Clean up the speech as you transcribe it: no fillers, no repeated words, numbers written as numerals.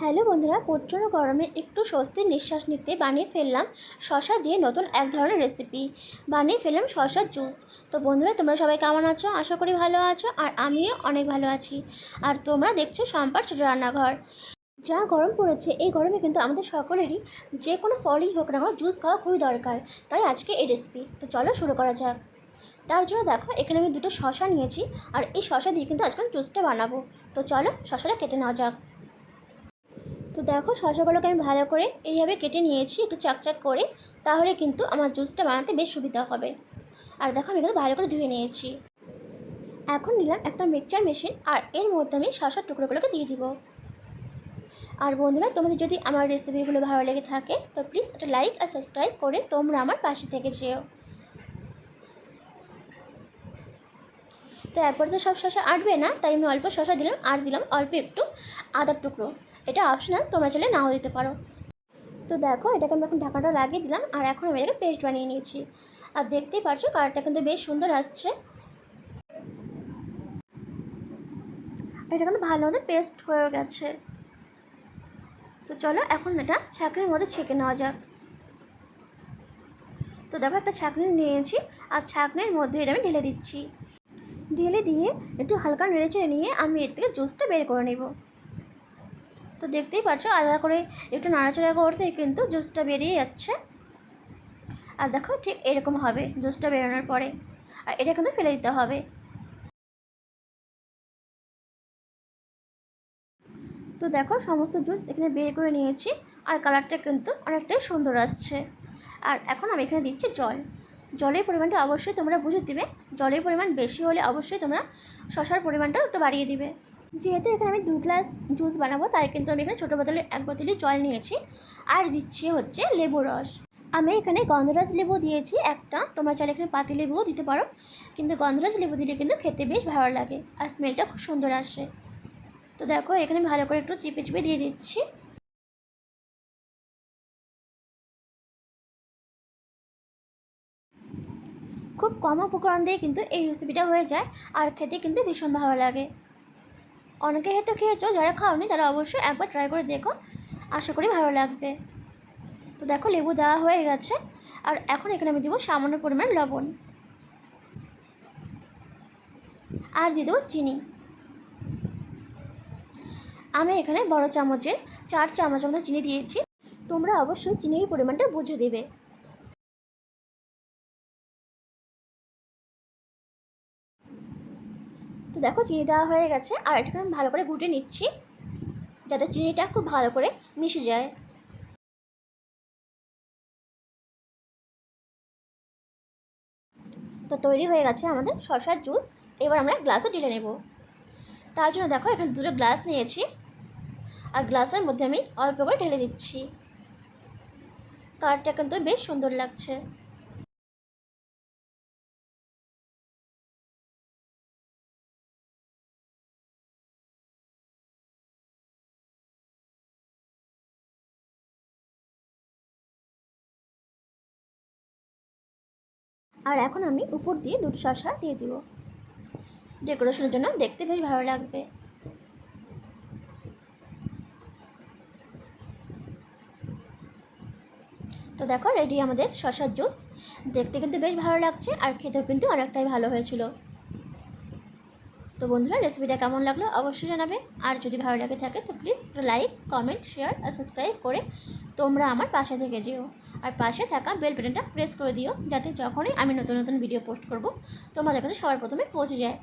Hello বন্ধুরা, প্রচণ্ড গরমে একটু স্বস্তির নিঃশ্বাস নিতে বানিয়ে ফেললাম শশা দিয়ে নতুন এক ধরনের রেসিপি। বানিয়ে ফেললাম শশার জুস। তো বন্ধুরা, তোমরা সবাই কেমন আছো? আশা করি ভালো আছো, আর আমিও অনেক ভালো আছি। আর তোমরা দেখছো সম্পার ছোটো রান্নাঘর। যা গরম পড়েছে, এই গরমে কিন্তু আমাদের সকলেরই যে কোনো ফলই হোক না, জুস খাওয়া খুবই দরকার। তাই আজকে এই রেসিপি। তো চলো শুরু করা যাক। তার জন্য দেখো, এখানে আমি দুটো শশা নিয়েছি, আর এই শশা দিয়ে কিন্তু আজকে জুসটা বানাবো। তো চলো শশাটা কেটে নেওয়া যাক। তো দেখো, শসাগুলোকে আমি ভালো করে এইভাবে কেটে নিয়েছি একটু চাকচাক করে, তাহলে কিন্তু আমার জুসটা বানাতে বেশ সুবিধা হবে। আর দেখো, আমি কিন্তু ভালো করে ধুয়ে নিয়েছি। এখন নিলাম একটা মিক্সচার মেশিন, আর এর মধ্যে আমি শসার টুকরোগুলোকে দিয়ে দিব। আর বন্ধুরা, তোমাদের যদি আমার রেসিপিগুলো ভালো লেগে থাকে তো প্লিজ একটা লাইক আর সাবস্ক্রাইব করে তোমরা আমার পাশে থেকে যেও। তো এরপর তো সব শসা আটবে না, তাই আমি অল্প শসা দিলাম, আর দিলাম অল্প একটু আদার টুকরো। এটা অপশনাল, তোমরা চাইলে নাও দিতে পারো। তো দেখো, এটাকে আমি এখন ঢাকাটা লাগিয়ে দিলাম, আর এখন আমি এটাকে পেস্ট বানিয়ে নিয়েছি। আর দেখতেই পারছো কালারটা কিন্তু বেশ সুন্দর আসছে। এটা কিন্তু ভালো মতো পেস্ট হয়ে গেছে। তো চলো এখন এটা ছাঁকনির মধ্যে ছেঁকে নেওয়া যাক। তো দেখো, একটা ছাঁকনি নিয়েছি, আর ছাঁকনির মধ্যে এটা আমি ঢেলে দিচ্ছি। ঢেলে দিয়ে একটু হালকা নেড়েচেড়ে নিয়ে আমি এর থেকে জুসটা বের করে নেব। তো দেখতেই পাচ্ছ, আলাদা করে একটু নাড়াচাড়া করতেই কিন্তু জুসটা বেরিয়ে যাচ্ছে। আর দেখো, ঠিক এরকম হবে জুসটা বেরোনোর পরে। আর এটা কিন্তু ফেলে দিতে হবে। তো দেখো, সমস্ত জুস এখানে বের করে নিয়েছি, আর কালারটা কিন্তু অনেকটাই সুন্দর আসছে। আর এখন আমি এখানে দিচ্ছি জল। জলের পরিমাণটা অবশ্যই তোমরা বুঝে দিবে। জলের পরিমাণ বেশি হলে অবশ্যই তোমরা শসার পরিমাণটাও একটু বাড়িয়ে দিবে। যেহেতু এখানে আমি 2 গ্লাস জুস বানাবো, তাই কিন্তু আমি এখানে ছোটো বোতলের 1 বোতলই জল নিয়েছি। আর দিচ্ছি হচ্ছে লেবু রস। আমি এখানে গন্ধরাজ লেবু দিয়েছি একটা, তোমরা চাইলে এখানে পাতি লেবুও দিতে পারো, কিন্তু গন্ধরাজ লেবু দিলে কিন্তু খেতে বেশ ভালো লাগে, আর স্মেলটা খুব সুন্দর আসে। তো দেখো, এখানে ভালো করে একটু চিপে চিপে দিয়ে দিচ্ছি। খুব কম উপকরণ দিয়ে কিন্তু এই রেসিপিটা হয়ে যায়, আর খেতে কিন্তু ভীষণ ভালো লাগে। অনেকে হয়তো খেয়েছো, যারা খাওনি তারা অবশ্যই একবার ট্রাই করে দেখো, আশা করি ভালো লাগবে। তো দেখো, লেবু দেওয়া হয়ে গেছে, আর এখন এখানে আমি দেবো সামান্য পরিমাণ লবণ, আর দিয়ে দেবো চিনি। আমি এখানে বড় চামচের 4 চামচ মতো চিনি দিয়েছি। তোমরা অবশ্যই চিনির পরিমাণটা বুঝে দেবে। তো দেখো, চিনি দেওয়া হয়ে গেছে, আর এটাকে আমি ভালো করে ঘুটে নিচ্ছি, যাতে চিনিটা খুব ভালো করে মিশে যায়। তো তৈরি হয়ে গেছে আমাদের শসার জুস। এবার আমরা গ্লাসে ঢেলে নেব। তার জন্য দেখো, এখানে 2টো গ্লাস নিয়েছি, আর গ্লাসের মধ্যে আমি অল্প করে ঢেলে দিচ্ছি। কালারটা কিন্তু বেশ সুন্দর লাগছে। আর এখন আমি উপর দিয়ে 2টো শসা দিয়ে দিব, ডেকোরেশনের জন্য দেখতে বেশ ভালো লাগবে। তো দেখো, রেডি আমাদের শসার জুস। দেখতে কিন্তু বেশ ভালো লাগছে, আর খেতেও কিন্তু অনেকটাই ভালো হয়েছিল। তো বন্ধুরা, রেসিপিটা কেমন লাগলো অবশ্যই জানাবে। আর যদি ভালো লাগে থাকে তো প্লিজ লাইক, কমেন্ট, শেয়ার আর সাবস্ক্রাইব করে তোমরা আমার পাশে থেকে যেও। আর পাশে থাকা বেল বাটনটা প্রেস করে দিও, যাতে যখনই আমি নতুন নতুন ভিডিও পোস্ট করব তোমাদের কাছে সবার প্রথমে পৌঁছে যায়।